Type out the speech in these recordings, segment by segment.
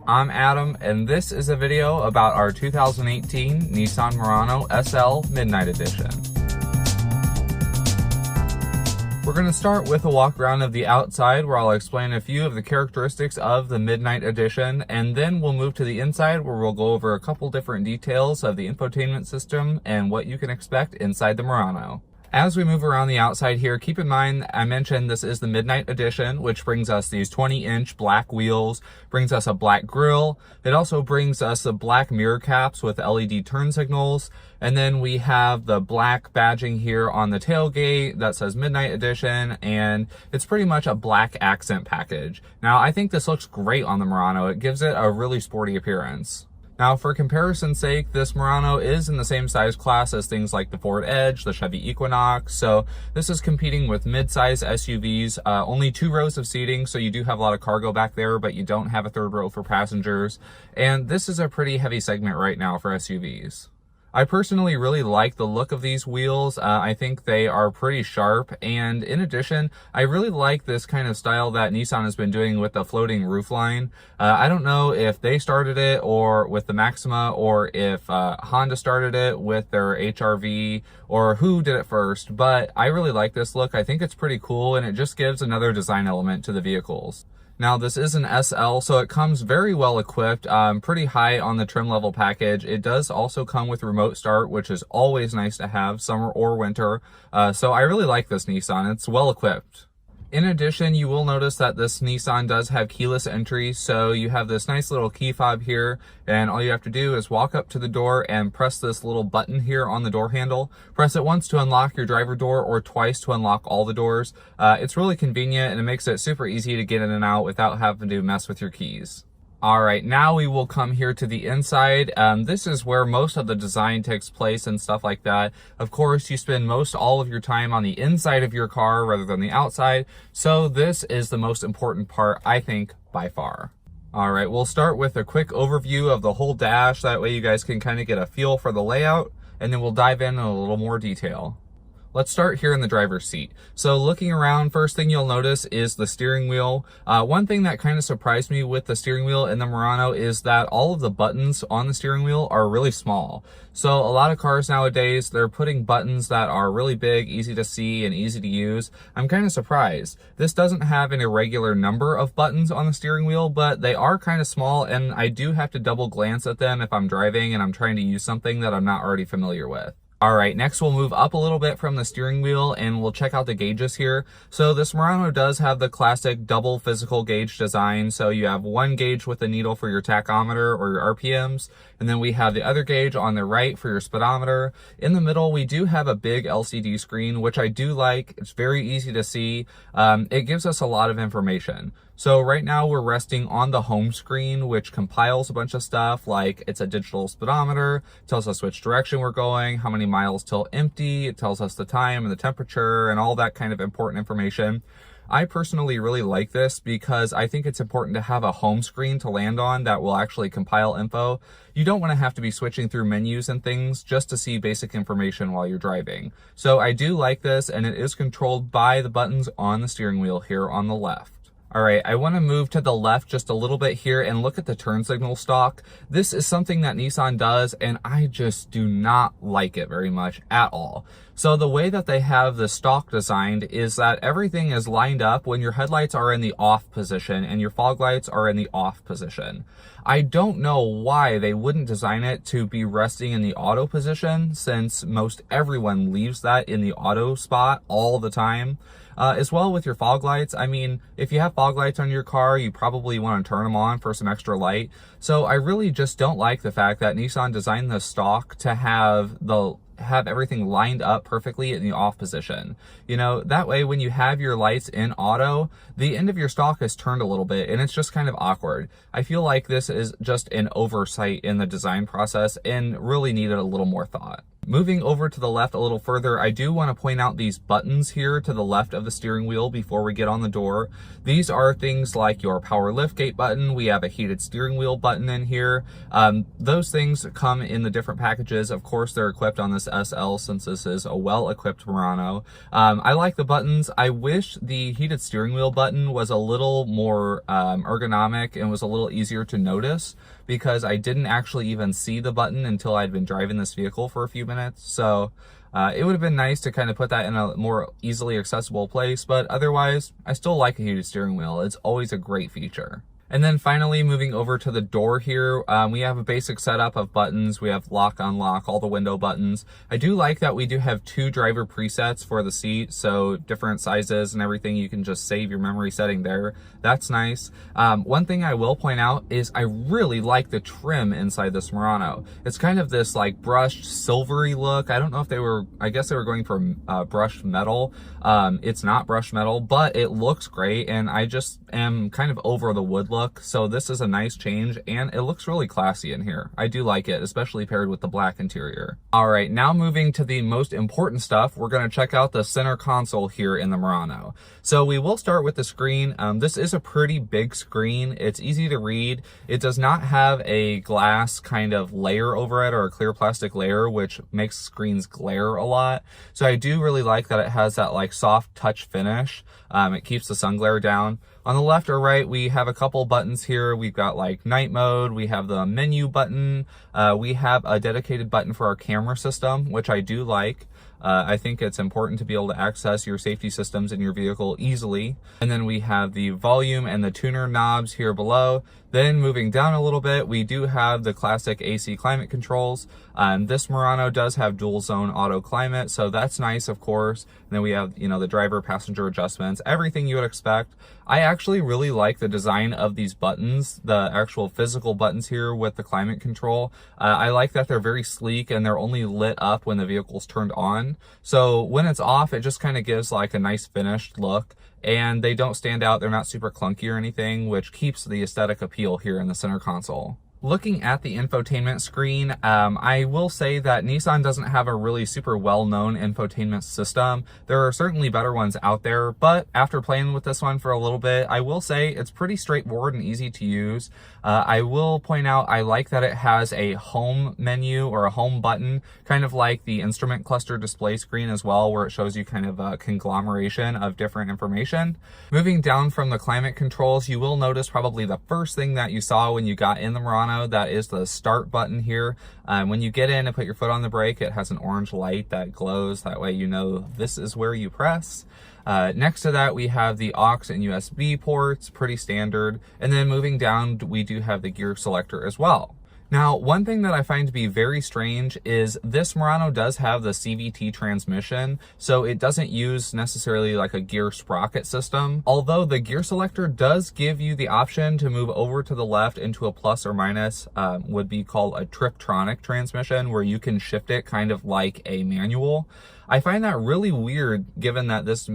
I'm Adam, and this is a video about our 2018 Nissan Murano SL Midnight Edition. We're going to start with a walk around of the outside where I'll explain a few of the characteristics of the Midnight Edition, and then we'll move to the inside where we'll go over a couple different details of the infotainment system and what you can expect inside the Murano. As we move around the outside here, keep in mind I mentioned this is the Midnight Edition, which brings us these 20-inch black wheels, brings us a black grille. It also brings us the black mirror caps with LED turn signals. And then we have the black badging here on the tailgate that says Midnight Edition, and it's pretty much a black accent package. Now, I think this looks great on the Murano. It gives it a really sporty appearance. Now, for comparison's sake, this Murano is in the same size class as things like the Ford Edge, the Chevy Equinox, so this is competing with mid-size SUVs, only 2 rows of seating, so you do have a lot of cargo back there, but you don't have a 3rd row for passengers, and this is a pretty heavy segment right now for SUVs. I personally really like the look of these wheels. I think they are pretty sharp, and in addition, I really like this kind of style that Nissan has been doing with the floating roofline. I don't know if they started it or with the Maxima, or if Honda started it with their HR-V, or who did it first, but I really like this look. I think it's pretty cool, and it just gives another design element to the vehicles. Now, this is an SL, so it comes very well equipped, pretty high on the trim level package. It does also come with remote start, which is always nice to have, summer or winter. So I really like this Nissan. It's well equipped. In addition, you will notice that this Nissan does have keyless entry, so you have this nice little key fob here, and all you have to do is walk up to the door and press this little button here on the door handle. Press it once to unlock your driver door or twice to unlock all the doors. It's really convenient, and it makes it super easy to get in and out without having to mess with your keys. All right, now we will come here to the inside. This is where most of the design takes place and stuff like that. Of course, you spend most all of your time on the inside of your car rather than the outside. So this is the most important part, I think, by far. All right, we'll start with a quick overview of the whole dash. That way you guys can kind of get a feel for the layout, and then we'll dive in a little more detail. Let's start here in the driver's seat. So looking around, first thing you'll notice is the steering wheel. One thing that kind of surprised me with the steering wheel in the Murano is that all of the buttons on the steering wheel are really small. So a lot of cars nowadays, they're putting buttons that are really big, easy to see, and easy to use. I'm kind of surprised. This doesn't have an irregular number of buttons on the steering wheel, but they are kind of small, and I do have to double glance at them if I'm driving and I'm trying to use something that I'm not already familiar with. All right, next we'll move up a little bit from the steering wheel and we'll check out the gauges here. So this Murano does have the classic double physical gauge design. So you have one gauge with a needle for your tachometer or your RPMs, and then we have the other gauge on the right for your speedometer. In the middle, we do have a big LCD screen, which I do like. It's very easy to see. It gives us a lot of information. So right now we're resting on the home screen, which compiles a bunch of stuff, like it's a digital speedometer, tells us which direction we're going, how many miles till empty, it tells us the time and the temperature and all that kind of important information. I personally really like this because I think it's important to have a home screen to land on that will actually compile info. You don't want to have to be switching through menus and things just to see basic information while you're driving. So I do like this, and it is controlled by the buttons on the steering wheel here on the left. All right, I want to move to the left just a little bit here and look at the turn signal stock. This is something that Nissan does, and I just do not like it very much at all. So the way that they have the stock designed is that everything is lined up when your headlights are in the off position and your fog lights are in the off position. I don't know why they wouldn't design it to be resting in the auto position, since most everyone leaves that in the auto spot all the time. As well with your fog lights, I mean, if you have fog lights on your car, you probably want to turn them on for some extra light. So I really just don't like the fact that Nissan designed the stock to have everything lined up perfectly in the off position. You know, that way when you have your lights in auto, the end of your stock is turned a little bit, and it's just kind of awkward. I feel like this is just an oversight in the design process and really needed a little more thought. Moving over to the left a little further, I do want to point out these buttons here to the left of the steering wheel before we get on the door. These are things like your power liftgate button. We have a heated steering wheel button in here. Those things come in the different packages. Of course, they're equipped on this SL since this is a well-equipped Murano. I like the buttons. I wish the heated steering wheel button was a little more ergonomic and was a little easier to notice, because I didn't actually even see the button until I'd been driving this vehicle for a few minutes. So it would have been nice to kind of put that in a more easily accessible place, but otherwise I still like a heated steering wheel. It's always a great feature. And then finally, moving over to the door here, we have a basic setup of buttons. We have lock, unlock, all the window buttons. I do like that we do have 2 driver presets for the seat, so different sizes and everything. You can just save your memory setting there. That's nice. One thing I will point out is I really like the trim inside this Murano. It's kind of this like brushed silvery look. I don't know if I guess they were going for brushed metal. It's not brushed metal, but it looks great, and I just am kind of over the wood look. So this is a nice change, and it looks really classy in here. I do like it, especially paired with the black interior. All right, now moving to the most important stuff, we're going to check out the center console here in the Murano. So we will start with the screen. This is a pretty big screen. It's easy to read. It does not have a glass kind of layer over it or a clear plastic layer, which makes screens glare a lot. So I do really like that it has that like soft touch finish. It keeps the sun glare down. On the left or right, we have a couple buttons here. We've got like night mode, we have the menu button, we have a dedicated button for our camera system, which I do like. I think it's important to be able to access your safety systems in your vehicle easily. And then we have the volume and the tuner knobs here below. Then moving down a little bit, we do have the classic AC climate controls. This Murano does have dual zone auto climate, so that's nice, of course. And then we have, you know, the driver passenger adjustments, everything you would expect. I actually really like the design of these buttons, the actual physical buttons here with the climate control. I like that they're very sleek and they're only lit up when the vehicle's turned on. So when it's off, it just kind of gives like a nice finished look, and they don't stand out. They're not super clunky or anything, which keeps the aesthetic appeal here in the center console. Looking at the infotainment screen, I will say that Nissan doesn't have a really super well-known infotainment system. There are certainly better ones out there, but after playing with this one for a little bit, I will say it's pretty straightforward and easy to use. I will point out I like that it has a home menu or a home button, kind of like the instrument cluster display screen as well, where it shows you kind of a conglomeration of different information. Moving down from the climate controls, you will notice probably the first thing that you saw when you got in the Murano. That is the start button here. When you get in and put your foot on the brake, it has an orange light that glows. That way you know this is where you press. Next to that, we have the aux and USB ports, pretty standard. And then moving down, we do have the gear selector as well. Now, one thing that I find to be very strange is this Murano does have the CVT transmission, so it doesn't use necessarily like a gear sprocket system. Although the gear selector does give you the option to move over to the left into a plus or minus, would be called a Triptronic transmission, where you can shift it kind of like a manual. I find that really weird given that this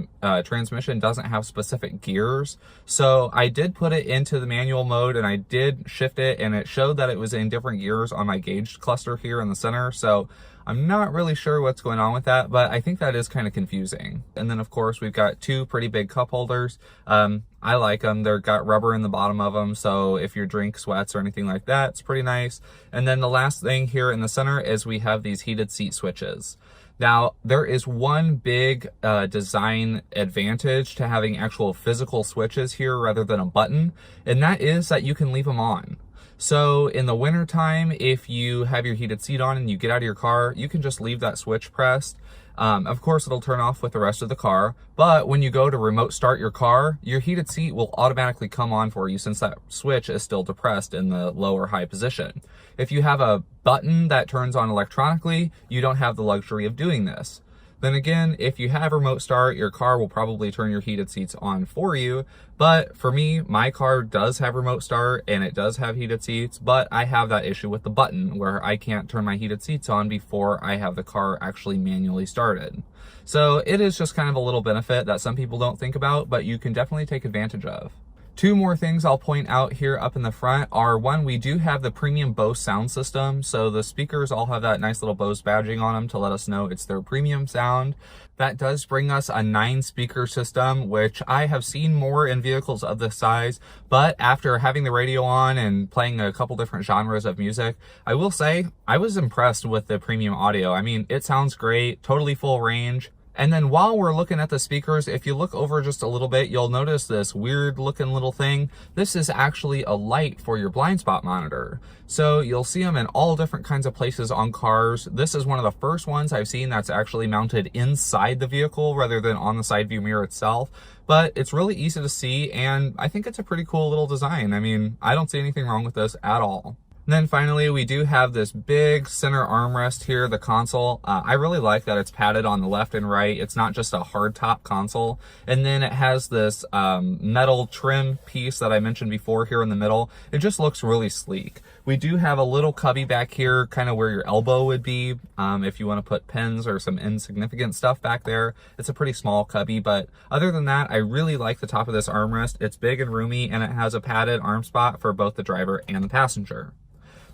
transmission doesn't have specific gears. So I did put it into the manual mode and I did shift it, and it showed that it was in different gears on my gauge cluster here in the center. So I'm not really sure what's going on with that, but I think that is kind of confusing. And then of course we've got 2 pretty big cup holders. I like them. They've got rubber in the bottom of them, so if your drink sweats or anything like that, it's pretty nice. And then the last thing here in the center is we have these heated seat switches. Now, there is one big design advantage to having actual physical switches here rather than a button, and that is that you can leave them on. So in the wintertime, if you have your heated seat on and you get out of your car, you can just leave that switch pressed. Of course, it'll turn off with the rest of the car, but when you go to remote start your car, your heated seat will automatically come on for you since that switch is still depressed in the low or high position. If you have a button that turns on electronically, you don't have the luxury of doing this. Then again, if you have remote start, your car will probably turn your heated seats on for you. But for me, my car does have remote start and it does have heated seats, but I have that issue with the button where I can't turn my heated seats on before I have the car actually manually started. So it is just kind of a little benefit that some people don't think about, but you can definitely take advantage of. Two more things I'll point out here up in the front are, one, we do have the premium Bose sound system. So the speakers all have that nice little Bose badging on them to let us know it's their premium sound. That does bring us a 9-speaker system, which I have seen more in vehicles of this size. But after having the radio on and playing a couple different genres of music, I will say I was impressed with the premium audio. I mean, it sounds great, totally full range. And then while we're looking at the speakers, if you look over just a little bit, you'll notice this weird looking little thing. This is actually a light for your blind spot monitor. So you'll see them in all different kinds of places on cars. This is one of the first ones I've seen that's actually mounted inside the vehicle rather than on the side view mirror itself. But it's really easy to see, and I think it's a pretty cool little design. I mean, I don't see anything wrong with this at all. And then finally, we do have this big center armrest here, the console. I really like that it's padded on the left and right. It's not just a hard top console. And then it has this metal trim piece that I mentioned before here in the middle. It just looks really sleek. We do have a little cubby back here, kind of where your elbow would be if you want to put pens or some insignificant stuff back there. It's a pretty small cubby, but other than that, I really like the top of this armrest. It's big and roomy, and it has a padded arm spot for both the driver and the passenger.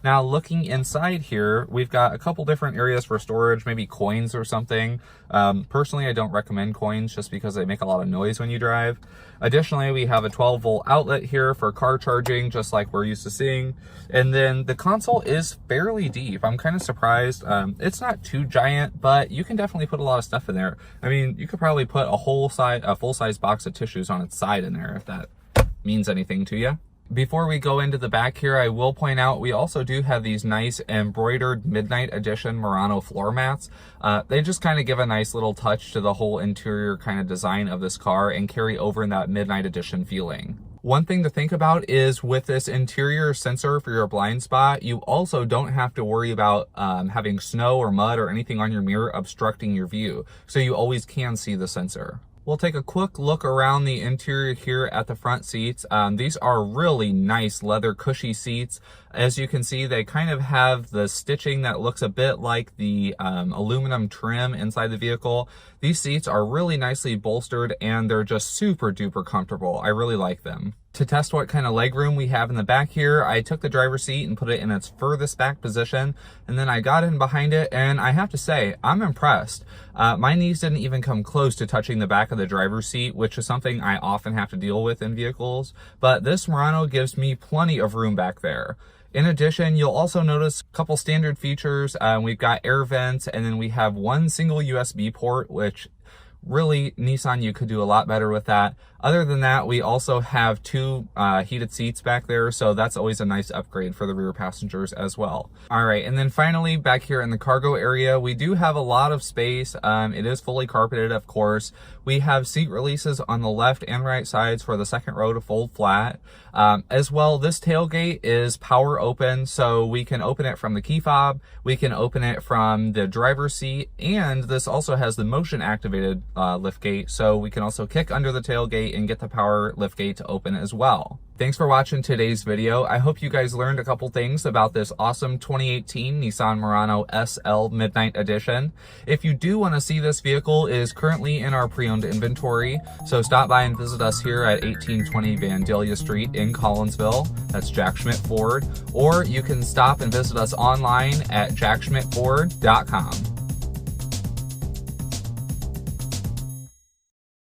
Now, looking inside here, we've got a couple different areas for storage, maybe coins or something. Personally, I don't recommend coins just because they make a lot of noise when you drive. Additionally, we have a 12-volt outlet here for car charging, just like we're used to seeing. And then the console is fairly deep. I'm kind of surprised. It's not too giant, but you can definitely put a lot of stuff in there. I mean, you could probably put a full-size box of tissues on its side in there if that means anything to you. Before we go into the back here, I will point out we also do have these nice embroidered Midnight Edition Murano floor mats. They just kind of give a nice little touch to the whole interior kind of design of this car and carry over in that Midnight Edition feeling. One thing to think about is with this interior sensor for your blind spot, you also don't have to worry about having snow or mud or anything on your mirror obstructing your view, so you always can see the sensor. We'll take a quick look around the interior here at the front seats. These are really nice leather cushy seats. As you can see, they kind of have the stitching that looks a bit like the aluminum trim inside the vehicle. These seats are really nicely bolstered and they're just super duper comfortable. I really like them. To test what kind of legroom we have in the back here, I took the driver's seat and put it in its furthest back position, and then I got in behind it, and I have to say, I'm impressed. My knees didn't even come close to touching the back of the driver's seat, which is something I often have to deal with in vehicles, but this Murano gives me plenty of room back there. In addition, you'll also notice a couple standard features. We've got air vents, and then we have one single USB port, which really, Nissan, you could do a lot better with that. Other than that, we also have two heated seats back there, so that's always a nice upgrade for the rear passengers as well. All right, and then finally, back here in the cargo area, we do have a lot of space. It is fully carpeted, of course. We have seat releases on the left and right sides for the second row to fold flat. As well, this tailgate is power open, so we can open it from the key fob, we can open it from the driver's seat, and this also has the motion activated lift gate, so we can also kick under the tailgate and get the power lift gate to open as well. Thanks for watching today's video. I hope you guys learned a couple things about this awesome 2018 Nissan Murano SL Midnight Edition. If you do want to see this vehicle, it is currently in our pre-owned inventory, so stop by and visit us here at 1820 Vandalia Street in Collinsville. That's Jack Schmitt Ford. Or you can stop and visit us online at jackschmittford.com.